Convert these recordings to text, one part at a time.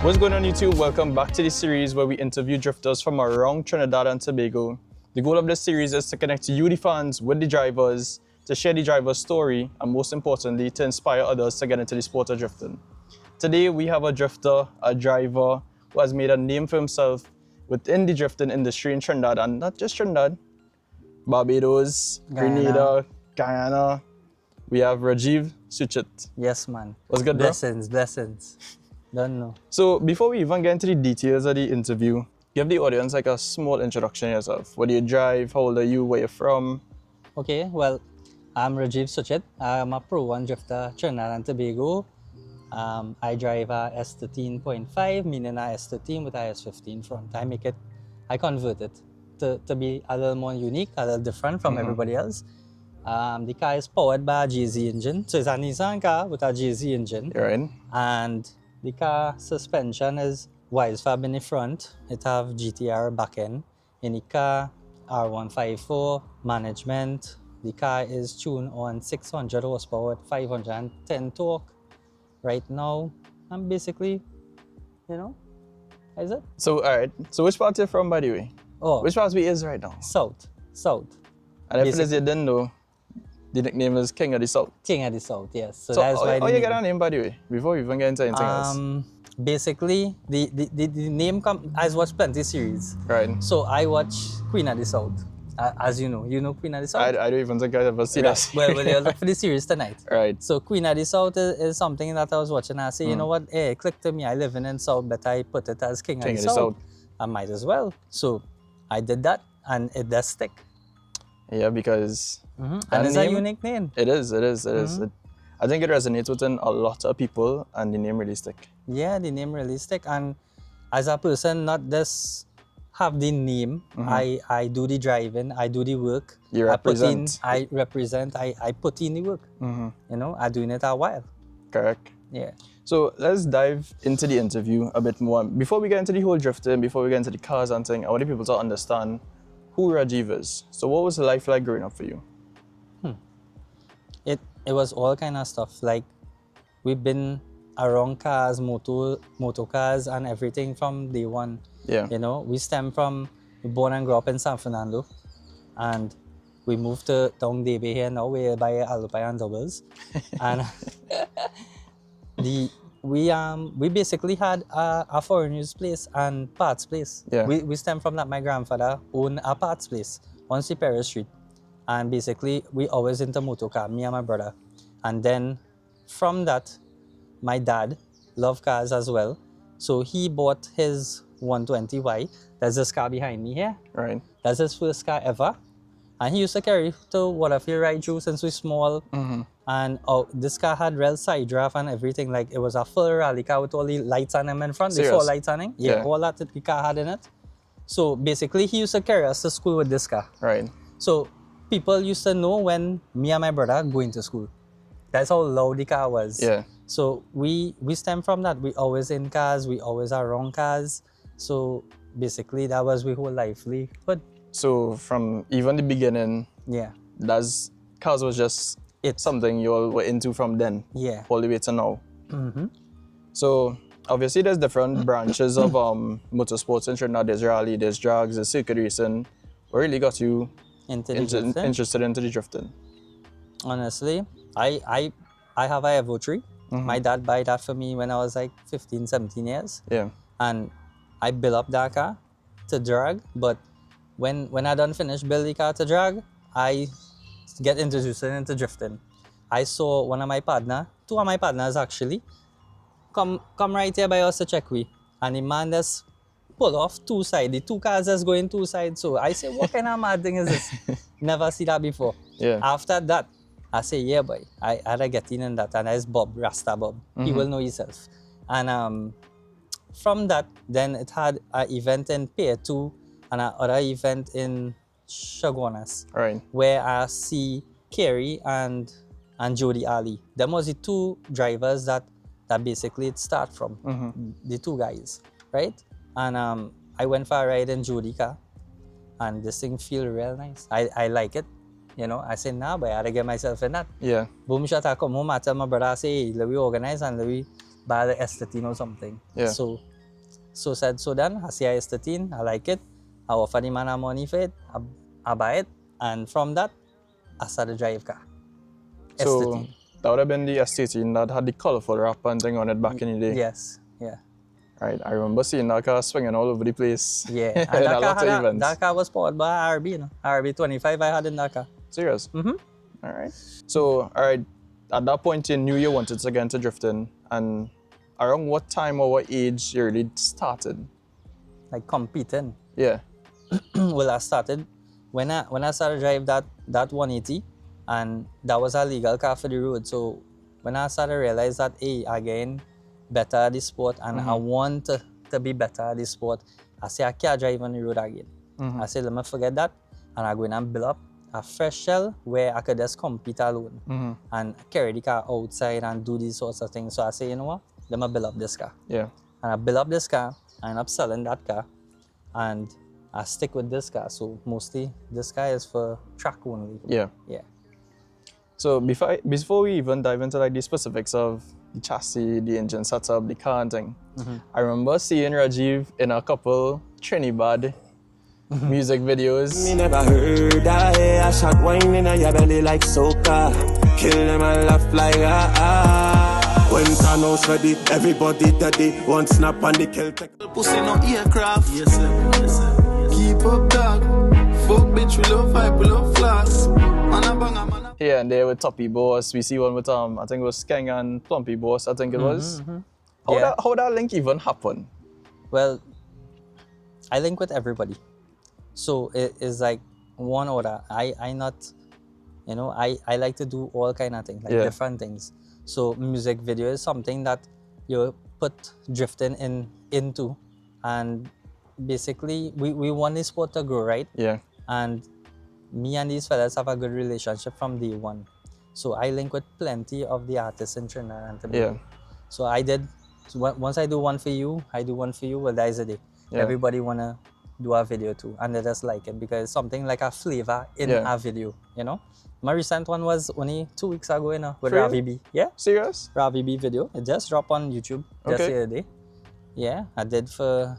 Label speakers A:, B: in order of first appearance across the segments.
A: What's going on, YouTube? Welcome back to the series where we interview drifters from around Trinidad and Tobago. The goal of this series is to connect you, the fans, with the drivers, to share the driver's story, and most importantly, to inspire others to get into the sport of drifting. Today, we have a drifter, a driver, who has made a name for himself within the drifting industry in Trinidad, and not just Trinidad, Barbados, Grenada, Guyana. We have Rajive Suchit.
B: Yes, man.
A: What's good, bro?
B: Blessings. Don't know.
A: So before we even get into the details of the interview, give the audience like a small introduction of yourself. What do you drive? How old are you? Where you're from?
B: Okay, well, I'm Rajive Suchit. I'm a Pro 1 drifter, Trinidad and Tobago. I drive a S13.5, meaning a S13 with a S15 front. I convert it to be a little more unique, a little different from everybody else. The car is powered by a GZ engine. So it's a Nissan car with a GZ engine.
A: You're right.
B: And the car suspension is wise fab in the front. It have GTR back end. In the car, R154 management. The car is tuned on 600 horsepower at 510 torque. Right now, I'm basically, is it?
A: So, all right. So which part are you from, by the way?
B: Oh,
A: Which part we is right now?
B: South.
A: And if it is you didn't know, the nickname is King of the South.
B: King of the South, yes. So
A: So
B: that's why
A: how you get that name, by the way? Before we even get into anything else.
B: Basically, the name I watch plenty series.
A: Right.
B: So I watch Queen of the South. As you know Queen of the South?
A: I don't even think I've ever seen
B: Right.
A: that.
B: Well, we'll look for the series tonight.
A: Right.
B: So Queen of the South is something that I was watching. I say, you know what? Hey, click to me. I live in South, but I put it as King of the South. I might as well. So I did that, and it does stick.
A: Yeah, because
B: And it's a unique name.
A: It is. I think it resonates within a lot of people, and the name really stick.
B: Yeah, the name really stick. And as a person, not just have the name, I do the driving, I do the work.
A: You represent.
B: I represent, I put in the work. I'm doing it a while.
A: Correct.
B: Yeah.
A: So let's dive into the interview a bit more. Before we get into the whole drifting, before we get into the cars and thing, I want people to understand who Rajive is. So what was life like growing up for you?
B: It was all kind of stuff. Like, we've been around cars, motor cars, and everything from day one.
A: Yeah.
B: We stem from, born and grew up in San Fernando, and we moved to down Debe here now. We're by Alupay and Doubles, and we basically had a foreign use place and parts place.
A: Yeah.
B: We stem from that. My grandfather owned a parts place on Superior Street. And basically, we always into motor car, me and my brother. And then from that, my dad loved cars as well. So he bought his 120Y. There's this car behind me here.
A: Right.
B: That's his first car ever. And he used to carry to whatever ride through since we're small. And this car had real side draft and everything. Like, it was a full rally car with all the lights on them in front. The 4 lights on it. Yeah, all that the car had in it. So basically, he used to carry us to school with this car.
A: Right.
B: So people used to know when me and my brother going to school. That's how loud the car was.
A: Yeah.
B: So we stem from that. We always in cars. We always are around cars. So basically, that was my whole livelihood.
A: So from even the beginning,
B: Yeah.
A: Cars was just something you all were into from then.
B: Yeah.
A: All the way to now. So obviously there's different branches of motorsports in Trinidad. There's rally, there's drags, there's circuit racing. What really got you interested into the drifting?
B: Honestly, I have a Evo 3. My dad bought that for me when I was like 15, 17 years.
A: Yeah.
B: And I built up that car to drag. But when I done finish build the car to drag, I get introduced into drifting. I saw two of my partners actually, come right here by us to check we. And the man just pull off two sides. The two cars just going two sides. So I say, what kind of mad thing is this? Never see that before.
A: Yeah.
B: After that, I say, yeah, boy, I had to get in that. And that's Bob, Rasta Bob. He will know himself. And from that, then it had an event in Pier 2 and another event in Chaguanas.
A: Right.
B: Where I see Kerry and Jody Ali. Them was the two drivers that basically it start from. The two guys, right? And I went for a ride in Jody car, and this thing feel real nice. I like it. I said, nah, but I had to get myself in that.
A: Yeah.
B: Boom shot, I come home, I tell my brother, I say, hey, let me organize and let me buy the S13 or something.
A: Yeah.
B: So said, so done. I see a S13, I like it. I offer the man a money for it. I buy it. And from that, I started drive car.
A: So
B: S13.
A: that would have been the S13 that had the colorful wrap and thing on it back in the day.
B: Yes, yeah.
A: Right, I remember seeing that car swinging all over the place.
B: Yeah,
A: in
B: and
A: a lot of events.
B: that car was powered by RB, you know? RB 25 I had in that car.
A: Serious? Mm-hmm. All right. So, all right, at that point you knew you wanted to get into drifting, and around what time or what age you really started?
B: Like competing.
A: Yeah.
B: Well, I started when I started drive that 180, and that was a legal car for the road. So when I started realize that, hey, again, better at this sport, and I want to be better at this sport, I say I can't drive on the road again. I said, let me forget that, and I go in and build up a fresh shell where I could just compete alone and carry the car outside and do these sorts of things. So I say, you know what, let me build up this car.
A: Yeah.
B: And I build up this car, I end up selling that car, and I stick with this car. So mostly this car is for track only.
A: Yeah.
B: Yeah.
A: So before we even dive into like the specifics of the chassis, the engine setup, the car and thing, I remember seeing Rajive in a couple Trinidad music videos.
C: Me never heard a shot wine in your belly like soca. Kill them and laugh like When Thanos ready, everybody daddy. One snap on the kill tech.
D: Pussy no aircraft. Yes sir. Yes sir. Keep up dog. Fuck bitch, we love vibe, we love flags. Man a bang a man a...
A: Here and there with Toppy Boss. We see one with I think it was Skeng and Plumpy Boss, I think it was. How that link even happen?
B: Well, I link with everybody. So it is like one order. I not, you know, I like to do all kind of things, like different things. So music video is something that you put drifting into, and basically we want this sport to grow, right?
A: Yeah.
B: And me and these fellas have a good relationship from day one. So I link with plenty of the artists in Trinidad and Tobago.
A: Yeah.
B: So once I do one for you, I do one for you, well, that is a day.
A: Yeah.
B: Everybody wanna do a video too, and they just like it because it's something like a flavor in a video, you know? My recent one was only 2 weeks ago, you know, with Ravi B. Yeah?
A: Serious?
B: Ravi B video. It just dropped on YouTube just the other day. Yeah, I did for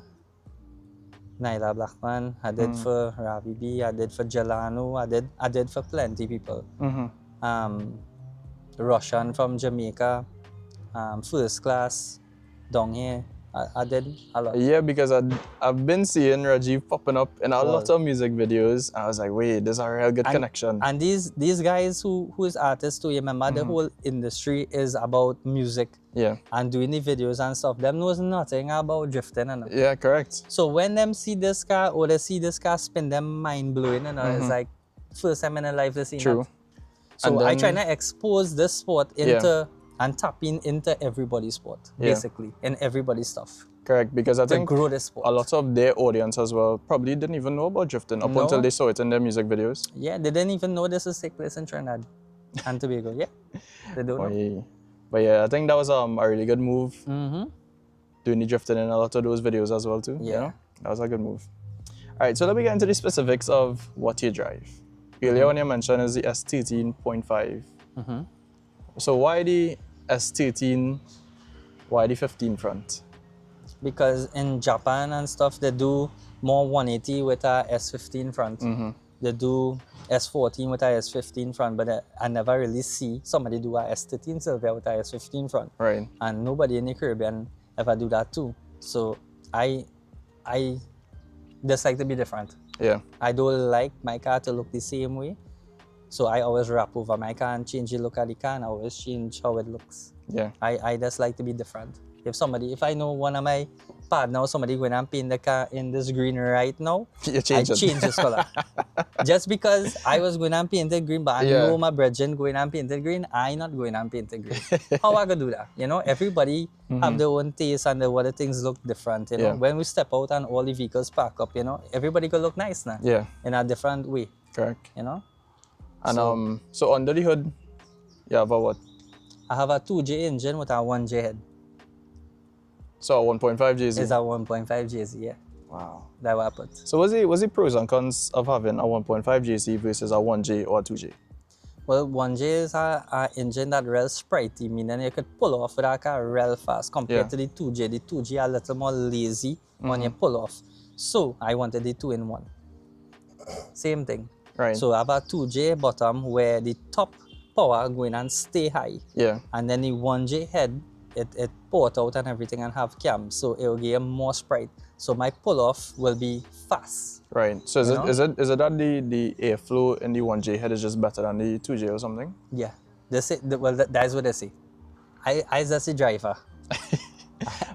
B: Naila Blackman, I did for Ravi B, I did for Jelano, I did for plenty people. Russian from Jamaica, First Class, down here. I did a lot.
A: Yeah, because I've been seeing Rajive popping up in a lot of music videos. I was like, wait, there's a real good connection.
B: And these guys who is artists too, you remember the whole industry is about music.
A: Yeah.
B: And doing the videos and stuff. Them knows nothing about drifting and
A: yeah, correct.
B: So when them see this car or they see this car spin, them mind blowing, you know, it's like first time in their life they see
A: True.
B: that. So I try to expose this sport into and tapping into everybody's sport, basically, and everybody's stuff.
A: Correct, because I think
B: grow this sport.
A: a lot of their audience as well probably didn't even know about drifting up until they saw it in their music videos.
B: Yeah, they didn't even know this is take place in Trinidad and Tobago. Yeah, they don't know.
A: But yeah, I think that was a really good move. Doing the drifting in a lot of those videos as well too.
B: Yeah.
A: You know? That was a good move. All right, so let me get into the specifics of what you drive. Earlier when you mentioned is the S13.5. So why the S13, why the 15 front?
B: Because in Japan and stuff, they do more 180 with a S15 front. They do S14 with a S15 front, but I never really see somebody do a S13 Sylvia with a S15 front.
A: Right.
B: And nobody in the Caribbean ever do that too. So I just like to be different.
A: Yeah.
B: I don't like my car to look the same way. So I always wrap over my car and change the look of the car, and I always change how it looks.
A: Yeah.
B: I just like to be different. If I know one of my partner or somebody going and paint the car in this green right now, I change this color. Just because I was going and painted green, but I know my brethren going and painted green, I not going and painted green. How I gonna do that? You know, everybody have their own taste and what the things look different. You know, when we step out and all the vehicles park up, you know, everybody could look nice now.
A: Yeah.
B: In a different way.
A: Correct.
B: You know.
A: And so under the hood, you have a what?
B: I have a 2J engine with a 1J head.
A: So a 1.5 JZ?
B: It's a 1.5 JZ, yeah.
A: Wow.
B: That's what I put.
A: So what's the pros and cons of having a 1.5 JZ versus a 1J or a 2J?
B: Well, 1J is a engine that real spritey, meaning you could pull off with that car real fast compared
A: Yeah.
B: to the 2J. The 2J a little more lazy on your pull off. So I wanted the 2-in-1. Same thing.
A: Right.
B: So I have a 2J bottom where the top power going and stay high.
A: Yeah.
B: And then the 1J head, it port out and everything and have cam. So it will give you more sprite. So my pull off will be fast.
A: Right. So is
B: You
A: it
B: know?
A: is it is it that the airflow in the 1J head is just better than the 2J or something?
B: Yeah. They say, well, that's what they say. I just the driver.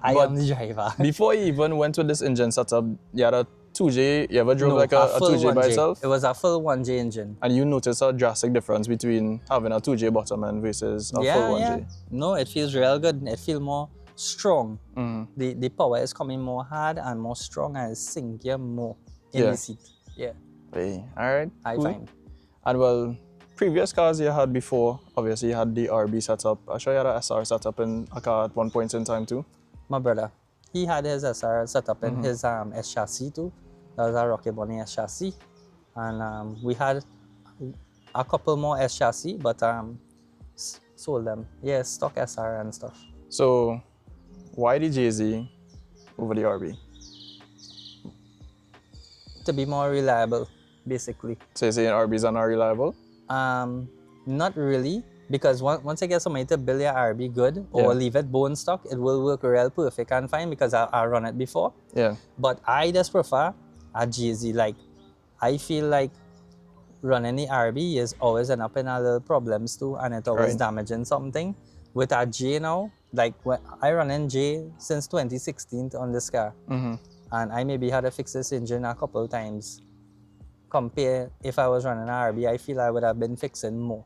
B: I
A: But
B: am the driver.
A: Before you even went with this engine setup, you had a 2J. You ever drove
B: No,
A: like a
B: full
A: 2J by
B: 1J.
A: itself?
B: It was a full 1J engine.
A: And you notice a drastic difference between having a 2J bottom end versus a full 1J.
B: No, it feels real good. It feels more strong. The power is coming more hard and more strong and it's sinking more in
A: Yeah.
B: the seat. Yeah,
A: Hey, all right.
B: I
A: cool.
B: find.
A: And well, previous cars you had before, obviously you had the RB setup. I'm sure you had a SR setup in a car at one point in time too.
B: My brother, he had his SR set up in his S chassis too. That was a Rocky Bunny S chassis. And we had a couple more S chassis, but sold them. Yeah, stock SR and stuff.
A: So, why the JZ over the RB?
B: To be more reliable, basically.
A: So you're saying RBs are not reliable?
B: Not really, because once I get somebody to build your RB good or
A: Yeah.
B: leave it bone stock, it will work real perfect and fine because I run it before.
A: Yeah.
B: But I just prefer a GZ. Like, I feel like running the RB is always end up in a little problems too, and it always
A: Right.
B: damaging something. With a J now, like when I run in J since 2016 on this car, and I maybe had to fix this engine a couple of times. Compare if I was running an RB, I feel I would have been fixing more,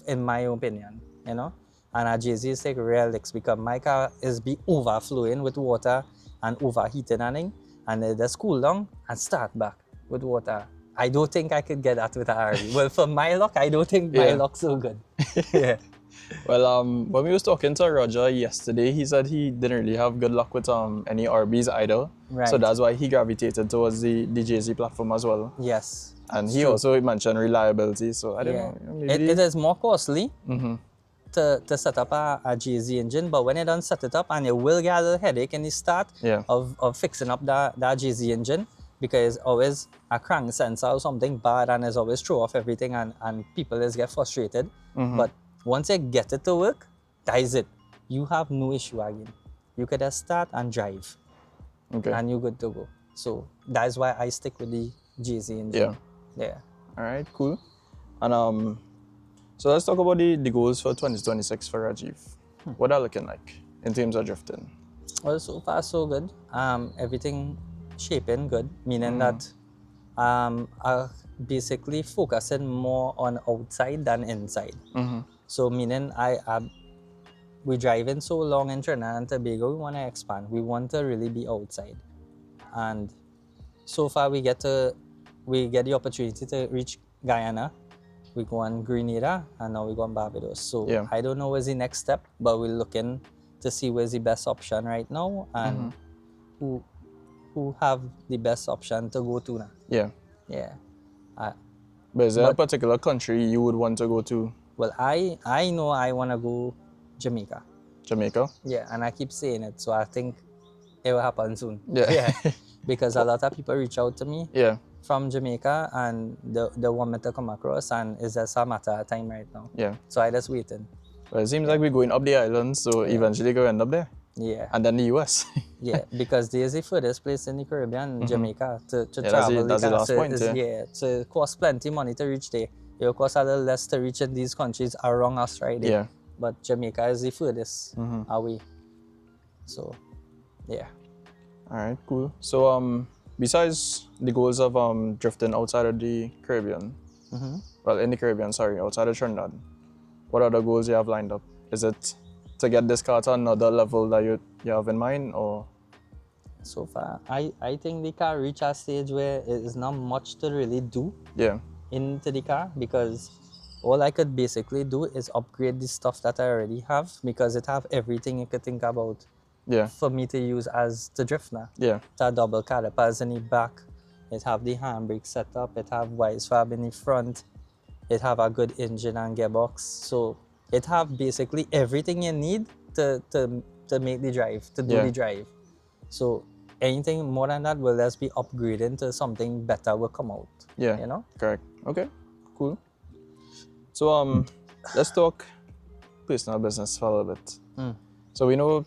B: in my opinion, you know. And a JZ is take real licks because my car is be overflowing with water and overheating and it just cool down and start back with water. I don't think I could get that with a RB. Well, for my luck, I don't think my
A: Yeah.
B: luck's so good. Yeah.
A: Well, when we was talking to Roger yesterday, he said he didn't really have good luck with any RBs either.
B: Right.
A: So that's why he gravitated towards the JZ platform as well.
B: Yes.
A: And he also mentioned reliability. So I don't
B: Yeah.
A: know. Maybe
B: It is more costly to set up a GZ engine, but when you don't set it up, and you will get a little headache in the start
A: Yeah.
B: of fixing up that GZ engine because always a crank sensor or something bad and it's always throw off everything and people just get frustrated. But once you get it to work, that is it. You have no issue again. You could just start and drive
A: Okay.
B: and you're good to go. So that's why I stick with the GZ engine.
A: Yeah.
B: Yeah.
A: All right, cool. And so let's talk about the goals for 2026 for Rajive. What are looking like in terms of drifting?
B: Well, so far so good. Everything shaping good, meaning that basically focusing more on outside than inside. So meaning we driving so long in Trinidad and Tobago, we want to expand. We want to really be outside, and so far we get the opportunity to reach Guyana. We go on Grenada, and now we go on Barbados. So
A: Yeah.
B: I don't know what's the next step, but we're looking to see where's the best option right now and who have the best option to go to now.
A: Yeah.
B: Yeah.
A: But is there a particular country you would want to go to?
B: Well, I know I want to go Jamaica.
A: Jamaica?
B: Yeah, and I keep saying it, so I think it will happen soon.
A: Yeah.
B: Because a lot of people reach out to me
A: Yeah.
B: from Jamaica and they want me to come across, and it's just a matter of time right now.
A: Yeah.
B: So I just waiting.
A: But it seems like we're going up the island, so eventually go end up there.
B: Yeah.
A: And then the US.
B: Yeah, because there's the furthest place in the Caribbean, Jamaica, to
A: Yeah,
B: travel.
A: that's the last point,
B: So it costs plenty money to reach there. It will cost a little less to reach in these countries around us right there.
A: Yeah.
B: But Jamaica is the furthest away. So, yeah.
A: All right, cool. So, besides the goals of drifting outside of the Caribbean, well, in the Caribbean, sorry, outside of Trinidad, what other goals you have lined up? Is it to get this car to another level that you have in mind, or?
B: So far, I think the car reached a stage where it is not much to really do
A: Yeah.
B: into the car, because all I could basically do is upgrade the stuff that I already have, because it have everything you could think about
A: Yeah.
B: for me to use as the drift now.
A: Yeah.
B: It have double calipers in the back, it have the handbrake set up, it have wise fab in the front, It have a good engine and gearbox. So it have basically everything you need to make the drive, to do
A: Yeah.
B: the drive. So anything more than that will just be upgrading to something better will come out.
A: Yeah.
B: You know?
A: Correct. Okay. Cool. So let's talk personal business for a little bit. So we know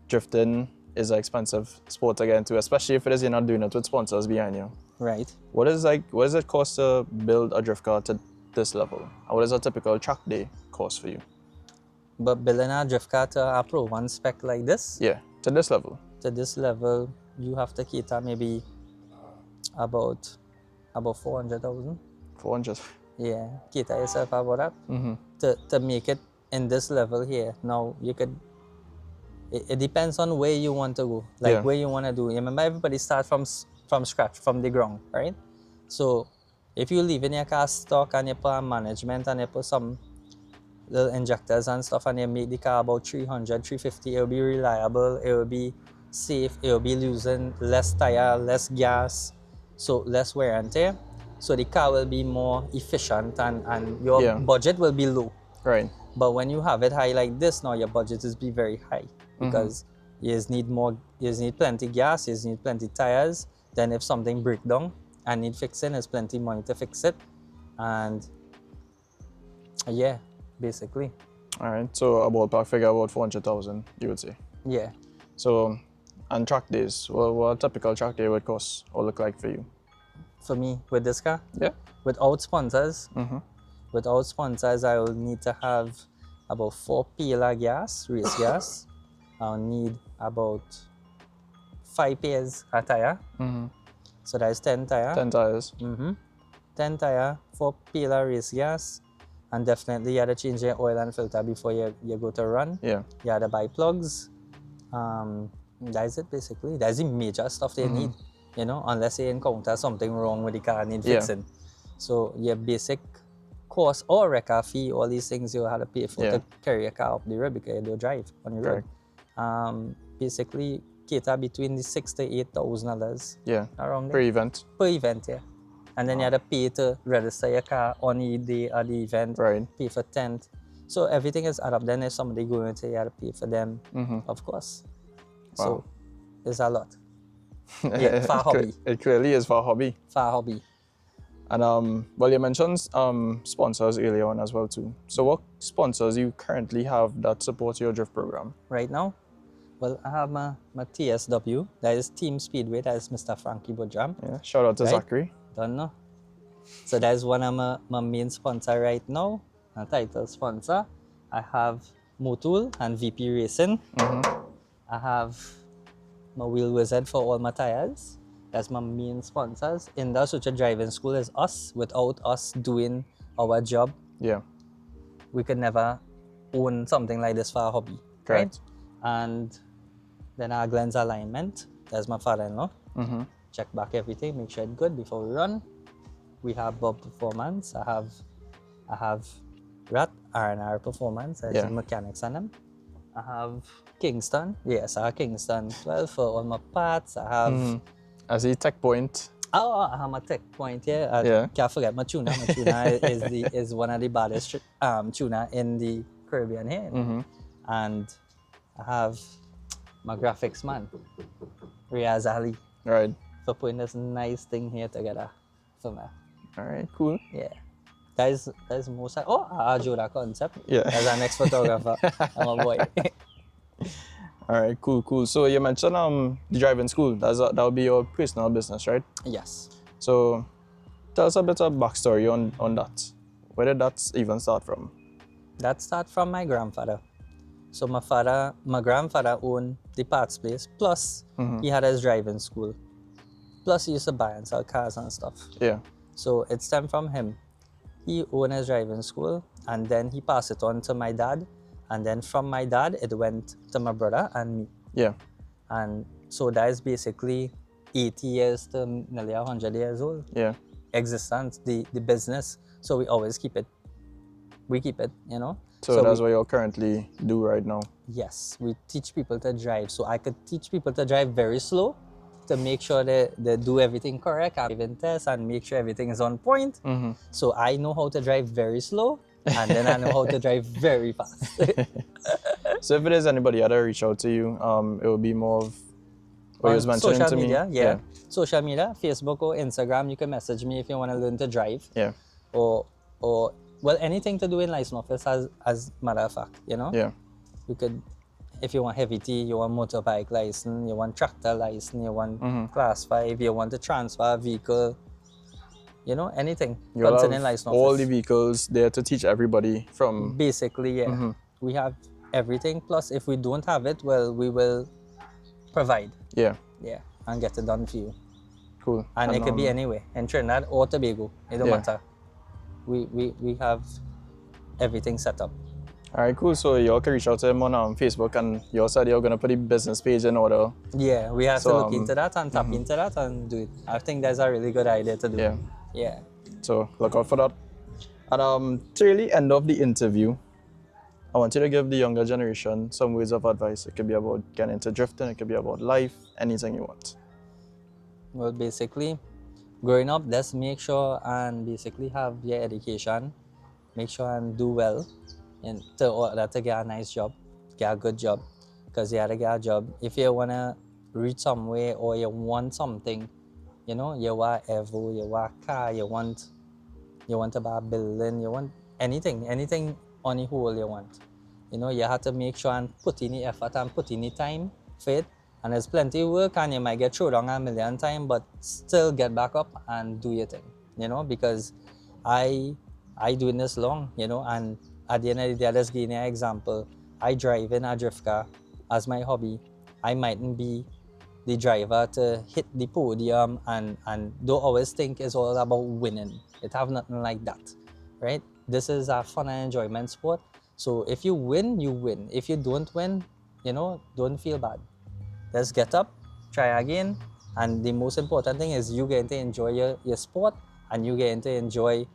A: drifting is an expensive sport to get into, especially if it is you're not doing it with sponsors behind you.
B: Right.
A: What does it cost to build a drift car to this level? And what is a typical track day cost for you?
B: But building a drift car to a Pro 1 spec like this,
A: Yeah, to this level.
B: to this level, you have to cater maybe about 400,000.
A: 400.
B: Yeah, cater yourself about that. To make it in this level here. Now you could. It depends on where you want to go, like
A: Yeah.
B: where you want to do. Remember, everybody start from scratch, from the ground, right? So if you leave in your car stock and you put a management and you put some little injectors and stuff and you make the car about 300, 350, it will be reliable, it will be safe, it will be losing less tire, less gas, so less wear and tear. So the car will be more efficient and your
A: Yeah.
B: budget will be low.
A: Right.
B: But when you have it high like this now, your budget is be very high because you just need plenty gas, you just need plenty tires. Then if something break down and need fixing, there's plenty money to fix it. And yeah, basically,
A: All right. So a ballpark figure about 400,000, you would say.
B: yeah.
A: So, and track days. What a typical track day would cost or look like for you?
B: For me, with this car,
A: Yeah.
B: without sponsors, I will need to have about 4 PLR gas, race gas. I'll need about 5 pairs of tire. So that's 10 tire.
A: 10 tires.
B: 10 tire, 4 PLR race gas, and definitely you have to change your oil and filter before you go to run.
A: Yeah.
B: You have to buy plugs. That's it basically. That's the major stuff they need, you know, unless you encounter something wrong with the car and need
A: Yeah.
B: fixing. So your basic cost or record fee, all these things you have to pay for
A: Yeah.
B: to carry your car up the road because you don't drive on the road. Basically cater between the $6,000 to $8,000
A: Yeah.
B: around
A: Per
B: there.
A: event.
B: Per event, yeah. And then you have to pay to register your car on the day of the event,
A: Right.
B: pay for tent. So everything is add up. Then if somebody going to, you have to pay for them, of course.
A: Wow.
B: So it's a lot. Yeah, for hobby.
A: It clearly is for a hobby.
B: For hobby.
A: And well, you mentioned sponsors earlier on as well too. So what sponsors you currently have that support your drift program?
B: Right now, well, I have my TSW, that is Team Speedway, that is Mr. Frankie Bojam.
A: Yeah. Shout out to
B: Right.
A: Zachary.
B: Don't know. So that's one of my main sponsor right now, a title sponsor. I have Motul and VP Racing. I have my Wheel Wizard for all my tires. That's my main sponsors. In the Suchit Driving School is us. Without us doing our job,
A: Yeah.
B: we could never own something like this for a hobby.
A: Correct.
B: Right? And then our Glenn's Alignment. That's my father-in-law. Check back everything, make sure it's good before we run. We have Bob Performance. I have Rat R&R Performance. That's
A: Yeah.
B: the mechanics on them. I have Kingston. Yes, I have Kingston 12 for all my parts. I have
A: As a tech point.
B: I have my tech point here. I
A: Yeah.
B: can't forget my tuner. My tuner is one of the baddest tuner in the Caribbean here. And I have my graphics man, Riaz Ali,
A: Right.
B: for putting this nice thing here together for me.
A: All right. Cool.
B: Yeah. That is most. I drew that concept.
A: Yeah.
B: That's our next photographer. I'm a boy.
A: All right. Cool. So you mentioned the driving school. That would be your personal business, right?
B: Yes.
A: So tell us a bit of backstory on that. Where did that even start from?
B: That started from my grandfather. So my grandfather owned the parts place. Plus, he had his driving school. Plus, he used to buy and sell cars and stuff.
A: Yeah.
B: So it stemmed from him. He owned his driving school, and then he passed it on to my dad. And then from my dad, it went to my brother and me.
A: Yeah.
B: And so that is basically 80 years to nearly 100 years old.
A: Yeah.
B: Existence, the business. So we always keep it. We keep it, you know.
A: So that's what you currently do right now.
B: Yes, we teach people to drive. So I could teach people to drive very slow, to make sure they do everything correct, and even test and make sure everything is on point. So I know how to drive very slow, and then I know how to drive very fast.
A: So if it is anybody that reach out to you, it will be more of what you was
B: On
A: mentioning
B: social
A: to
B: media,
A: me.
B: yeah. Social media, Facebook or Instagram, you can message me if you want to learn to drive.
A: Yeah.
B: Or well, anything to do in license office as matter of fact, you know?
A: Yeah.
B: You could, if you want heavy T, you want motorbike license, you want tractor license, you want class 5, you want to transfer a vehicle, you know, anything
A: You'll
B: concerning
A: have
B: license
A: all the
B: office.
A: vehicles there to teach everybody from.
B: Basically, yeah. We have everything. Plus, if we don't have it, well, we will provide.
A: Yeah.
B: Yeah, and get it done for you.
A: Cool.
B: And it could be anywhere, in Trinidad or Tobago. It don't
A: Yeah.
B: matter. We have everything set up.
A: All right, cool. So y'all can reach out to him on Facebook, and you said you're gonna put the business page in order.
B: Yeah, we have
A: So,
B: to look into that and tap into that and do it. I think that's a really good idea to do.
A: Yeah.
B: Yeah.
A: So look out for that. And to really end off the interview, I want you to give the younger generation some words of advice. It could be about getting into drifting, it could be about life, anything you want.
B: Well, basically, growing up, let's make sure and basically have your education. Make sure and do well and to get a nice job, get a good job. Because you have to get a job. If you want to reach somewhere or you want something, you know, you want Evo, you want a car, you want to buy a building, you want anything on the whole you want. You know, you have to make sure and put in the effort and put in the time for it. And there's plenty of work and you might get thrown down a million times, but still get back up and do your thing, you know, because I doing this long, you know, and at the end of the day, I just give you an example. I drive in a drift car as my hobby. I mightn't be the driver to hit the podium and don't always think it's all about winning. It have nothing like that, right? This is a fun and enjoyment sport. So if you win, you win. If you don't win, you know, don't feel bad. Let's get up, try again. And the most important thing is you get to enjoy your sport and you get to enjoy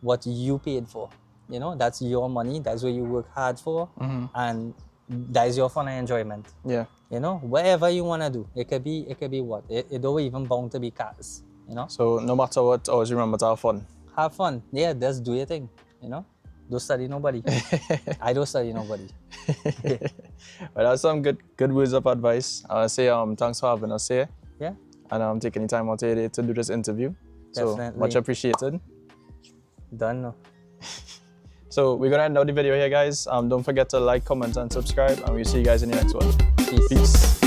B: what you paid for. You know, that's your money, that's what you work hard for, and that is your fun and enjoyment.
A: Yeah.
B: You know, whatever you want to do, it could be what? It don't even bound to be cars, you know?
A: So no matter what, always remember to have fun.
B: Have fun. Yeah, just do your thing, you know? Don't study nobody. I don't study nobody.
A: Well, that's some good words of advice. I want to say thanks for having us here.
B: Yeah,
A: And taking the time out today to do this interview. So
B: Definitely.
A: much appreciated.
B: done. No.
A: So we're gonna end out the video here, guys. Don't forget to like, comment, and subscribe, and we'll see you guys in the next one.
B: Peace.
A: Peace.